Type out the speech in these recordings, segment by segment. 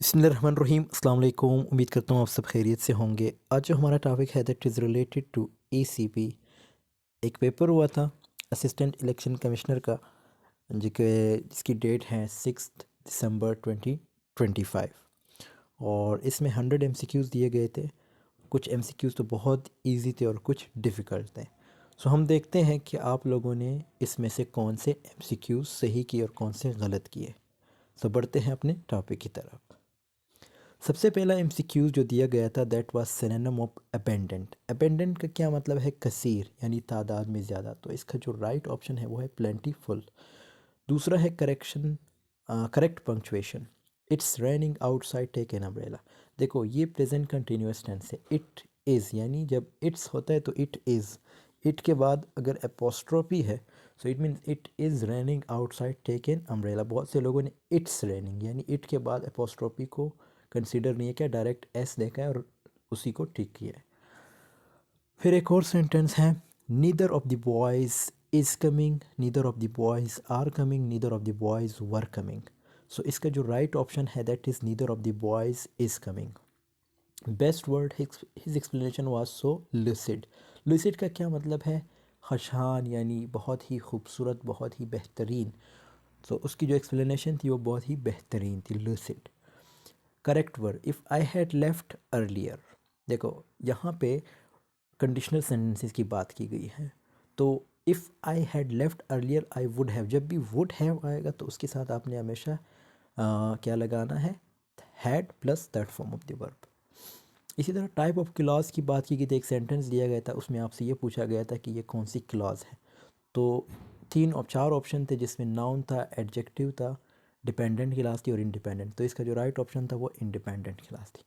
बिस्मिल्लाहिर्रहमानिर्रहीम अस्सलाम वालेकुम। उम्मीद करता हूँ आप सब खैरियत से होंगे। आज जो हमारा टॉपिक है that is related to ACP. एक पेपर हुआ था असिस्टेंट इलेक्शन कमिश्नर का जिसकी डेट है 6 दिसंबर 2025 और इसमें 100 MCQs दिए गए थे। कुछ MCQs तो बहुत इजी थे और कुछ डिफ़िकल्ट थे। सो हम देखते हैं कि आप लोगों ने इसमें से कौन से MCQs सही किए और कौन से गलत किए। सो बढ़ते हैं अपने टॉपिक की तरफ। सबसे पहला MCQ जो दिया गया था that was synonym of abundant. Abundant का क्या मतलब है? कसीर यानी तादाद में ज़्यादा। तो इसका जो राइट ऑप्शन है वो है प्लेंटीफुल। दूसरा है correct punctuation. It's raining outside take an umbrella. देखो ये प्रेजेंट कंटिन्यूस टेंस है। इट इज़ यानी जब इट्स होता है तो इट इज़। इट के बाद अगर एपोस्ट्रोफी है so it means it is raining outside take an umbrella. बहुत से लोगों ने इट्स रेनिंग यानी इट के बाद एपोस्ट्रोफी को कंसीडर नहीं किया, डायरेक्ट एस देखा है और उसी को टिक किया है। फिर एक और सेंटेंस है neither of the boys is coming, neither of the boys are coming, neither of the boys were coming. So इसका जो राइट ऑप्शन है that is neither of the boys is coming. Best word his explanation was so lucid. Lucid का क्या मतलब है? खशान यानी बहुत ही खूबसूरत, बहुत ही बेहतरीन। तो उसकी जो एक्सप्लेनेशन थी वो बहुत ही बेहतरीन थी, lucid. Correct word if I had left earlier. देखो यहाँ पे कंडीशनल सेंटेंसेस की बात की गई है। तो if I had left earlier I would have, जब भी वुड हैव आएगा तो उसके साथ आपने हमेशा क्या लगाना है? Had plus that form of the verb. इसी तरह टाइप ऑफ क्लॉज की बात की गई थी। एक सेंटेंस दिया गया था, उसमें आपसे ये पूछा गया था कि ये कौन सी क्लॉज है। तो चार ऑप्शन थे जिसमें नाउन था, एडजेक्टिव था, डिपेंडेंट क्लास थी और इंडिपेंडेंट। तो इसका जो राइट ऑप्शन था वो इंडिपेंडेंट क्लास थी।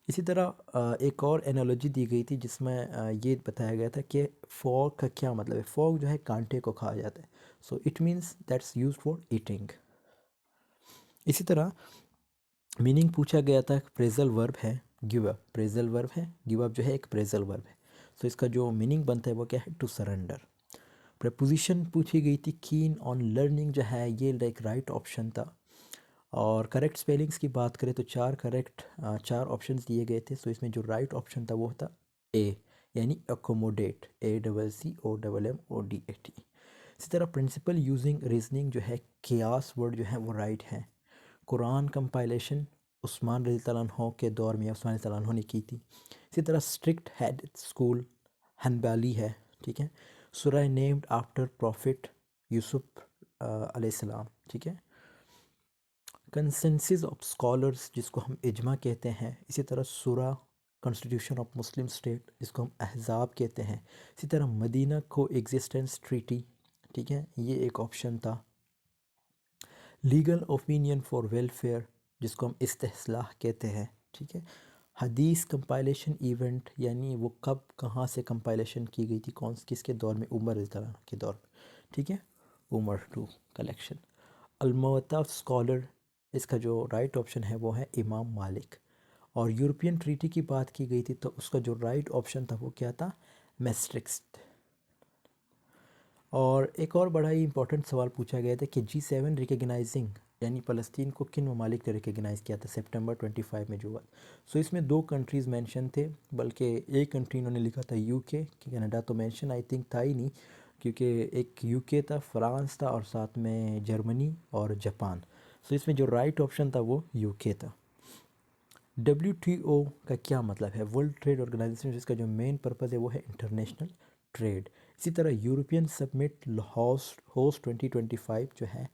इसी तरह एक और एनालॉजी दी गई थी जिसमें ये बताया गया था कि फॉग का क्या मतलब है। फॉग जो है कांटे को खाया जाता है। So it means that's use for eating. इसी तरह मीनिंग पूछा गया था, प्रेजल वर्ब है गिव अप। प्रेजल वर्ब है गिव अप जो है एक प्रेजल वर्ब है। सो इसका जो मीनिंग बनता है वो क्या है? To surrender. प्रपोजिशन पूछी गई थी कीन ऑन लर्निंग, जो है ये एक राइट ऑप्शन था। और करेक्ट स्पेलिंग्स की बात करें तो चार ऑप्शंस दिए गए थे। सो इसमें जो राइट ऑप्शन था वो था ए यानी अकोमोडेट, ACCOMMODAT। इसी तरह प्रिंसिपल यूजिंग रीजनिंग जो है कियास वर्ड जो है वो राइट है। कुरान कंपाइलेशन उस्मान रज़ी अल्लाह अन्हो के दौर में उस्मान रज़ी अल्लाह अन्हो ने की थी। इसी तरह स्ट्रिक्ट हेड स्कूल हनबाली है, ठीक है। सूरह नेम्ड आफ्टर प्रॉफिट यूसुफ अलैहिस्सलाम, ठीक है। कंसेंसस ऑफ स्कॉलर्स जिसको हम इजमा कहते हैं। इसी तरह सूरा कॉन्स्टिट्यूशन ऑफ मुस्लिम स्टेट जिसको हम अहज़ाब कहते हैं। इसी तरह मदीना को एग्जिस्टेंस ट्रीटी, ठीक है, ये एक ऑप्शन था। लीगल ओपिनियन फॉर वेलफेयर जिसको हम इस्तेहलाह कहते हैं, ठीक है। हदीस कंपाइलेशन इवेंट यानी वो कब कहाँ से कंपाइलेशन की गई थी, कौन किसके दौर में? उमर रज़ियल्लाहु अन्हु के दौर में, ठीक है। Umar to collection. अलमवता स्कॉलर, इसका जो राइट ऑप्शन है वो है इमाम मालिक। और यूरोपियन ट्रीटी की बात की गई थी तो उसका जो राइट ऑप्शन था वो क्या था? मैस्ट्रिक्ट। और एक और बड़ा ही इंपॉर्टेंट सवाल पूछा गया था कि G7 रिकग्नाइजिंग यानी फ़लस्तीन को किन ममालिक ने रिकग्नाइज़ किया था सितंबर 25 में जो हुआ। सो इसमें दो कंट्रीज़ मेंशन थे, बल्कि एक कंट्री इन्होंने लिखा था UK, कनाडा तो मेंशन आई थिंक था ही नहीं, क्योंकि एक UK था, फ्रांस था और साथ में जर्मनी और जापान। सो इसमें जो राइट ऑप्शन था वो UK था। WTO का क्या मतलब है? वर्ल्ड ट्रेड ऑर्गेनाइजेशन, जिसका जो मेन पर्पज़ है वो है इंटरनेशनल ट्रेड। इसी तरह यूरोपियन समिट होस्ट 2025 जो है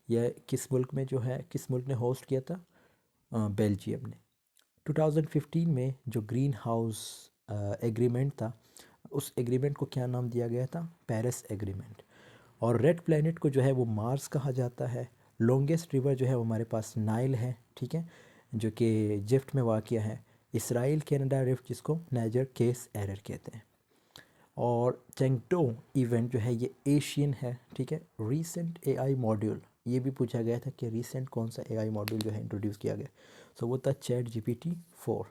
यह किस मुल्क में जो है, किस मुल्क ने होस्ट किया था? बेल्जियम ने। 2015 में जो ग्रीन हाउस एग्रीमेंट था उस एग्रीमेंट को क्या नाम दिया गया था? Paris agreement. और रेड प्लैनेट को जो है वो मार्स कहा जाता है। लॉन्गेस्ट रिवर जो है वो हमारे पास नाइल है, ठीक है, जो कि इजिप्ट में वाक़या है। इसराइल कनाडा रिफ्ट जिसको नाइजर केस एरर कहते हैं। और चेंगटो इवेंट जो है ये एशियन है, ठीक है। रीसेंट एआई मॉड्यूल, ये भी पूछा गया था कि रीसेंट कौन सा एआई मॉड्यूल जो है इंट्रोड्यूस किया गया। सो वो था ChatGPT 4।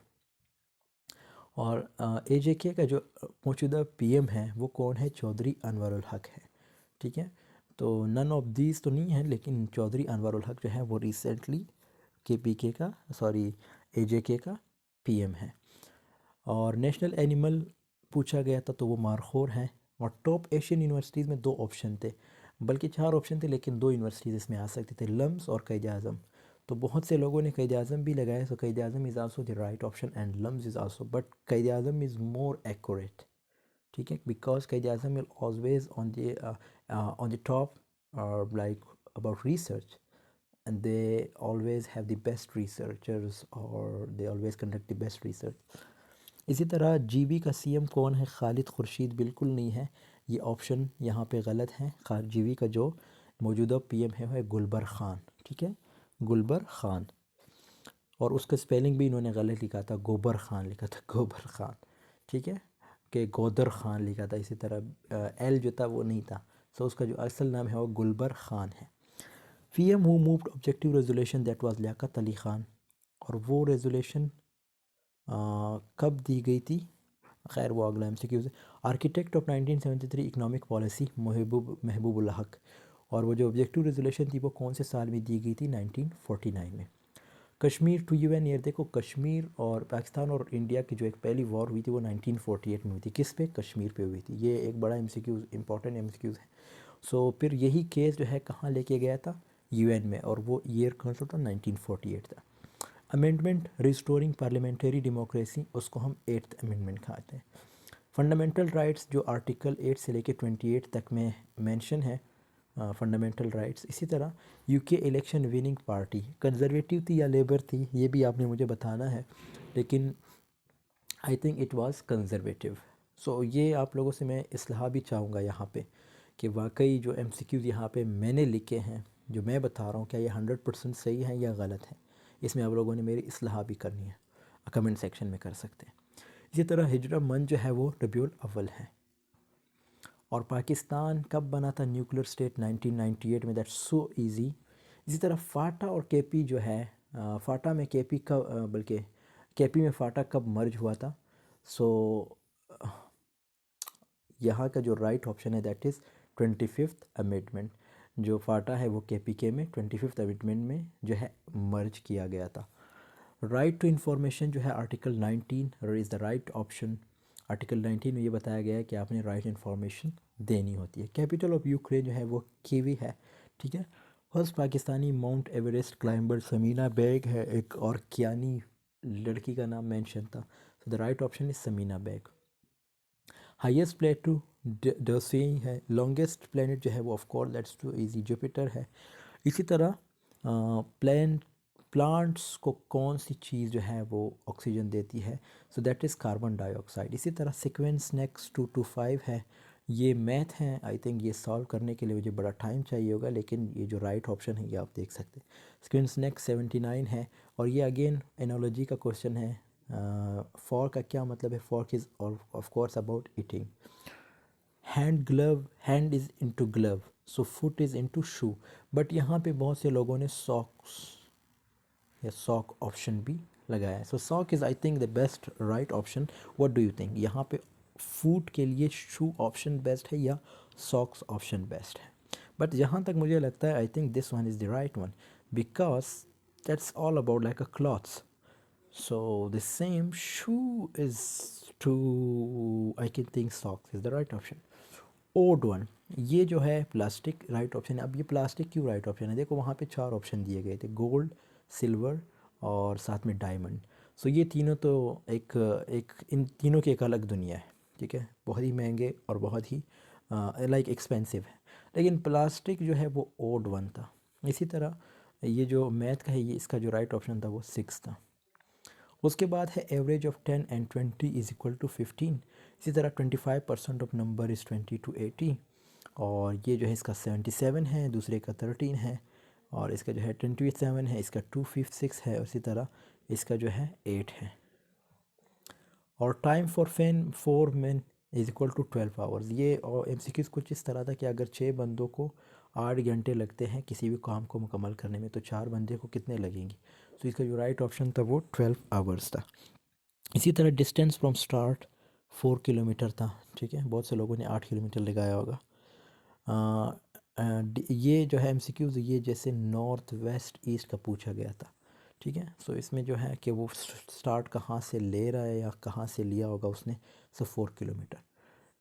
और AJK का जो मौजूदा PM है वो कौन है? चौधरी अनवरुल हक है, ठीक है। तो नन ऑफ दीज तो नहीं है, लेकिन चौधरी अनवरुल हक जो है वो रिसेंटली KPK का सॉरी AJK का PM है। और नेशनल एनिमल पूछा गया था तो वो मारखोर है। और टॉप एशियन यूनिवर्सिटीज़ में 2 ऑप्शन थे, बल्कि 4 ऑप्शन थे, लेकिन 2 यूनिवर्सिटीज़ इसमें आ सकते थे, लम्स और क़ायद आज़म। तो बहुत से लोगों ने क़ायद आज़म भी लगाया, so Quaid Azam is also the right option and LUMS is also, but Quaid Azam is more accurate, ठीक है, because Quaid Azam will always on the top like about research, and they always have the best researchers or they always conduct the best research. इसी तरह GB का CM कौन है? खालिद खुर्शीद बिल्कुल नहीं है, ये ऑप्शन यहाँ पे गलत है। GB का जो मौजूदा PM है वह गुलबर ख़ान, ठीक है, गुलबर ख़ान। और उसका स्पेलिंग भी इन्होंने गलत लिखा था, गोबर ख़ान लिखा था, गोबर ख़ान, ठीक है, कि गोदर ख़ान लिखा था। इसी तरह L जो था वो नहीं था, सो उसका जो असल नाम है वो गुलबर ख़ान है। PM who moved objective resolution that was Liaquat Ali Khan, और वो रेजोल्यूशन कब दी गई थी? खैर वो अगला MCQ है। Architect of 1973 economic policy Mahbubul हक, और वो जो ऑब्जेक्टिव रेजोल्यूशन थी वो कौन से साल में दी गई थी? 1949 में। कश्मीर टू UN ईयर, देखो कश्मीर और पाकिस्तान और इंडिया की जो एक पहली वॉर हुई थी वो 1948 में हुई थी। किस पे? कश्मीर पे हुई थी। ये एक बड़ा MCQ इंपॉर्टेंट MCQ है। सो फिर यही केस जो है कहाँ लेके गया था? UN में, और वो ईयर कौन सा था? 1948 था। अमेंडमेंट रिस्टोरिंग पार्लियामेंट्री डेमोक्रेसी, उसको हम 8th अमेंडमेंट कहते हैं। फंडामेंटल राइट्स जो आर्टिकल 8 से लेके 28 तक में मेंशन है, फंडामेंटल राइट्स। इसी तरह UK election winning party conservative थी या लेबर थी, ये भी आपने मुझे बताना है, लेकिन I think it was conservative. So ये आप लोगों से मैं इस्लाह भी चाहूँगा यहाँ पे कि वाकई जो MCQs यहाँ पे मैंने लिखे हैं, जो मैं बता रहा हूँ, क्या ये 100% सही है या गलत है? इसमें आप लोगों ने मेरी इस्लाह भी करनी है, कमेंट सेक्शन में कर सकते हैं। इसी तरह हिजरा मंथ जो है वो रबीउल अव्वल है। और पाकिस्तान कब बना था न्यूक्लियर स्टेट? 1998 में, दैट्स सो इजी। इसी तरह फ़ाटा और KP जो है, फ़ाटा में KP कब बल्कि KP में फ़ाटा कब मर्ज हुआ था? सो यहाँ का जो राइट ऑप्शन है दैट इज़ 25th अमेंडमेंट। जो फ़ाटा है वो KPK में 25th अमेंडमेंट में जो है मर्ज किया गया था। राइट टू इंफॉर्मेशन जो है article 19 is the right option. Article 19 में ये बताया गया है कि आपने राइट इन्फॉर्मेशन देनी होती है। कैपिटल ऑफ यूक्रेन जो है वो कीवी है, ठीक है। First Pakistani Mount Everest climber Samina Baig है एक, और कियानी लड़की का नाम मेंशन था, so the right option is Samina Baig. Highest plateau Deosai है। लॉन्गेस्ट प्लेनेट जो है वो of course that's too easy, Jupiter है। इसी तरह प्लांट्स को कौन सी चीज़ जो है वो ऑक्सीजन देती है? So that is carbon dioxide. इसी तरह सीक्वेंस नेक्स्ट 2 to 5 है। ये मैथ हैं, आई थिंक ये सॉल्व करने के लिए मुझे बड़ा टाइम चाहिए होगा, लेकिन ये जो राइट ऑप्शन है ये आप देख सकते हैं। सीक्वेंस नेक्स्ट 79 है, और ये अगेन एनोलॉजी का क्वेश्चन है। फॉर का क्या मतलब है? Fork is of course about eating. Hand glove, hand is into glove, so foot is into shoe, but यहाँ पे बहुत से लोगों ने सॉक्स या सॉक ऑप्शन भी लगाया है। So sock is I think the best right option. What do you think? यहाँ पे फूट के लिए शू ऑप्शन बेस्ट है या सॉक्स ऑप्शन बेस्ट है? बट जहाँ तक मुझे लगता है I think this one is the right one, because that's all about like a clothes. So the same shoe is to I can think socks is the right option. Odd one, ये जो है plastic right option है। अब ये plastic क्यों right option है? देखो वहाँ पे 4 ऑप्शन दिए गए थे, गोल्ड, सिल्वर और साथ में डायमंड। सो ये तीनों तो एक एक इन तीनों की एक अलग दुनिया है, ठीक है, बहुत ही महंगे और बहुत ही लाइक एक्सपेंसिव है। लेकिन प्लास्टिक जो है वो ओड वन था। इसी तरह ये जो मैथ का है, ये इसका जो राइट ऑप्शन था वो 6 था। उसके बाद है average of 10 and 20 is equal to 15। इसी तरह 25% ऑफ नंबर इज़ 20 to 80, और ये जो है इसका 77 है, दूसरे का 13 है, और इसका जो है 27 है, इसका 256 है, उसी तरह इसका जो है 8 है। और time for mean is equal to 12 hours. ये और MCQs कुछ इस तरह था कि अगर 6 बंदों को 8 घंटे लगते हैं किसी भी काम को मुकम्मल करने में, तो 4 बंदे को कितने लगेंगे? तो इसका जो राइट ऑप्शन था वो 12 आवर्स था। इसी तरह डिस्टेंस फ्रॉम स्टार्ट 4 किलोमीटर था, ठीक है, बहुत से लोगों ने 8 किलोमीटर लगाया होगा। ये जो है MCQs ये जैसे नॉर्थ वेस्ट ईस्ट का पूछा गया था, ठीक है। सो इसमें जो है कि वो स्टार्ट कहाँ से ले रहा है या कहाँ से लिया होगा उसने, सो 4 किलोमीटर।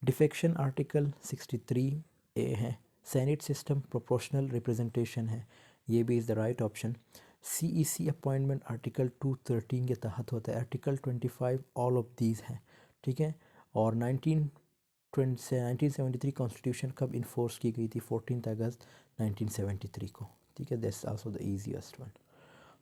डिफेक्शन आर्टिकल 63A है। सेनेट सिस्टम प्रोपोर्शनल रिप्रेजेंटेशन है, ये भी is the right option. CEC appointment article 213 के तहत होता है। आर्टिकल 25 ऑल ऑफ दीज हैं, ठीक है। और 1973 कॉन्स्टिट्यूशन कब इन्फोर्स की गई थी? 14 अगस्त 1973 को, ठीक है। That's also the easiest one.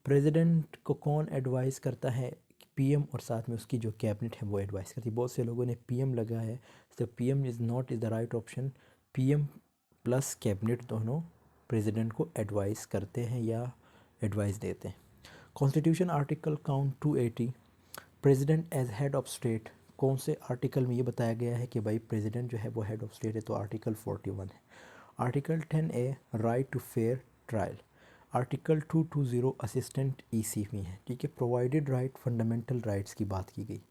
President को कौन एडवाइस करता है? PM और साथ में उसकी जो कैबिनेट है वो एडवाइस करती है। बहुत से लोगों ने PM लगा है, तो PM is not is the right option. PM plus cabinet दोनों प्रेसिडेंट को एडवाइस करते हैं या एडवाइस देते हैं। Constitution article count 280, president as head of state, कौन से आर्टिकल में ये बताया गया है कि भाई प्रेसिडेंट जो है वो हेड ऑफ स्टेट है? तो आर्टिकल 41 है। Article 10A right to fair trial. Article 220 assistant EC में है, ठीक है। प्रोवाइडेड राइट फंडामेंटल राइट्स की बात की गई।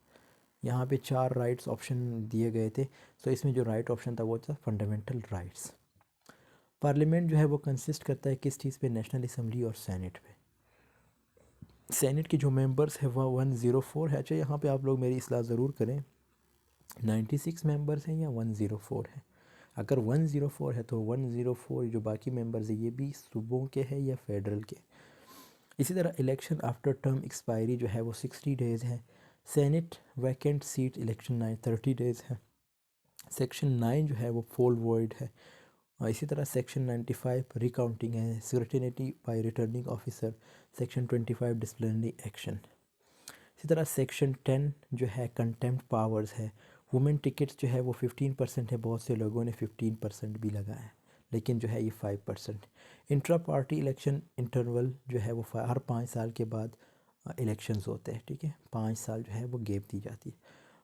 यहाँ पे 4 राइट्स ऑप्शन दिए गए थे, तो इसमें जो राइट ऑप्शन था वो था फंडामेंटल राइट्स। पार्लियामेंट जो है वो कंसिस्ट करता है किस चीज़ पे? नेशनल असम्बली और सेनेट पे। सेनेट के जो मेंबर्स है वह 104 है। अच्छा, यहाँ पे आप लोग मेरी इस्लाह ज़रूर करें, 96 मेंबर्स हैं या 104 है? अगर 104 है तो 104 जो बाकी मेंबर्स हैं ये भी सूबों के हैं या फेडरल के? इसी तरह इलेक्शन आफ्टर टर्म एक्सपायरी जो है वो 60 डेज़ है। Senate vacant seat election 30 days है। सेक्शन 9 जो है वो पोल वॉइड है। और इसी तरह सेक्शन 95 रिकाउंटिंग है। Scrutiny by returning officer. Section 25 disciplinary action. इसी तरह सेक्शन 10 जो है कंटेम्प्ट पावर्स है। वुमेन टिकट्स जो है वो 15% है, बहुत से लोगों ने 15% भी लगाया है, लेकिन जो है ये 5%। इंट्रा पार्टी इलेक्शन इंटरवल जो है वो हर 5 साल के बाद इलेक्शंस होते हैं, ठीक है। 5 साल जो है वो गैप दी जाती है।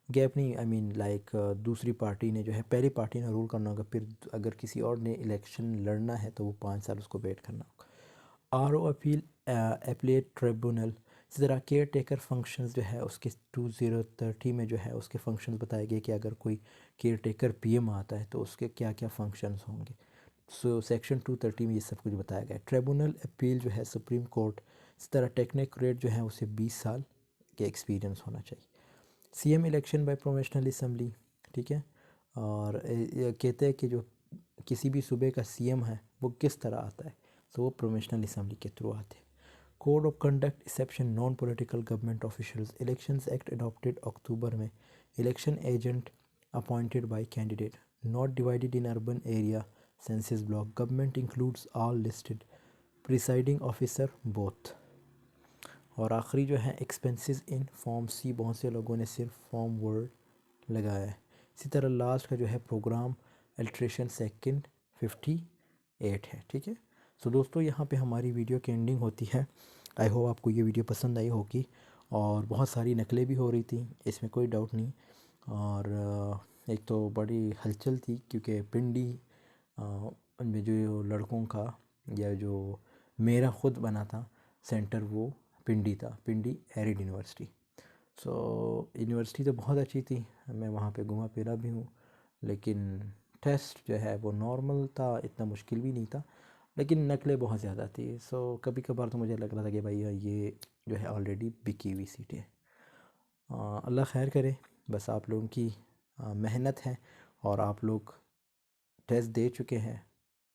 गैप नहीं, आई मीन लाइक दूसरी पार्टी ने जो है, पहली पार्टी ने रूल करना होगा, फिर अगर किसी और ने इलेक्शन लड़ना है तो वो 5 साल उसको वेट करना होगा। RO appeal appellate tribunal. इसी तरह केयर टेकर फंक्शंस जो है उसके 2030 में जो है उसके फंक्शंस बताए गए कि अगर कोई केयर टेकर PM आता है तो उसके क्या क्या फंक्शंस होंगे। सो सेक्शन 230 में ये सब कुछ बताया गया है। ट्रिब्यूनल अपील जो है सुप्रीम कोर्ट। इस तरह टेक्निक्रेट जो है उसे 20 साल के एक्सपीरियंस होना चाहिए। CM election by provincial assembly, ठीक है। और ये कहते हैं कि जो किसी भी सूबे का CM है वो किस तरह आता है, तो वो प्रोविंशियल असेंबली के थ्रू आते हैं। Code of conduct exception non political government officials. Elections act adopted October में। Election agent appointed by candidate. Not divided in urban area census block. Government includes all listed. Presiding officer both. और आखिरी जो है expenses in form C, बहुत से लोगों ने सिर्फ फॉर्म वर्ड लगाया है। इसी तरह लास्ट का जो है प्रोग्राम अल्ट्रेशन सेकंड 58 है, ठीक है। सो दोस्तों, यहाँ पे हमारी वीडियो की एंडिंग होती है। आई होप आपको ये वीडियो पसंद आई होगी। और बहुत सारी नकलें भी हो रही थी, इसमें कोई डाउट नहीं। और एक तो बड़ी हलचल थी क्योंकि पिंडी में जो लड़कों का या जो मेरा ख़ुद बना था सेंटर वो पिंडी था, पिंडी एरिड यूनिवर्सिटी। सो यूनिवर्सिटी तो बहुत अच्छी थी, मैं वहाँ पे घूमा फिरा भी हूँ, लेकिन टेस्ट जो है वो नॉर्मल था, इतना मुश्किल भी नहीं था, लेकिन नकलें बहुत ज़्यादा थी। सो कभी कभार तो मुझे लग रहा था कि भाई ये जो है ऑलरेडी बिकी हुई सीटें। अल्लाह खैर करे, बस आप लोगों की मेहनत है और आप लोग टेस्ट दे चुके हैं,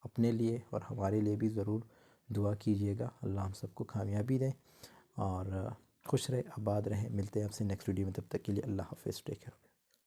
अपने लिए और हमारे लिए भी ज़रूर दुआ कीजिएगा। अल्लाह हम सबको कामयाबी दें और खुश रहे, आबाद रहें। मिलते हैं आपसे नेक्स्ट वीडियो में, तब तक के लिए अल्लाह हाफ़िज़, टेक केयर।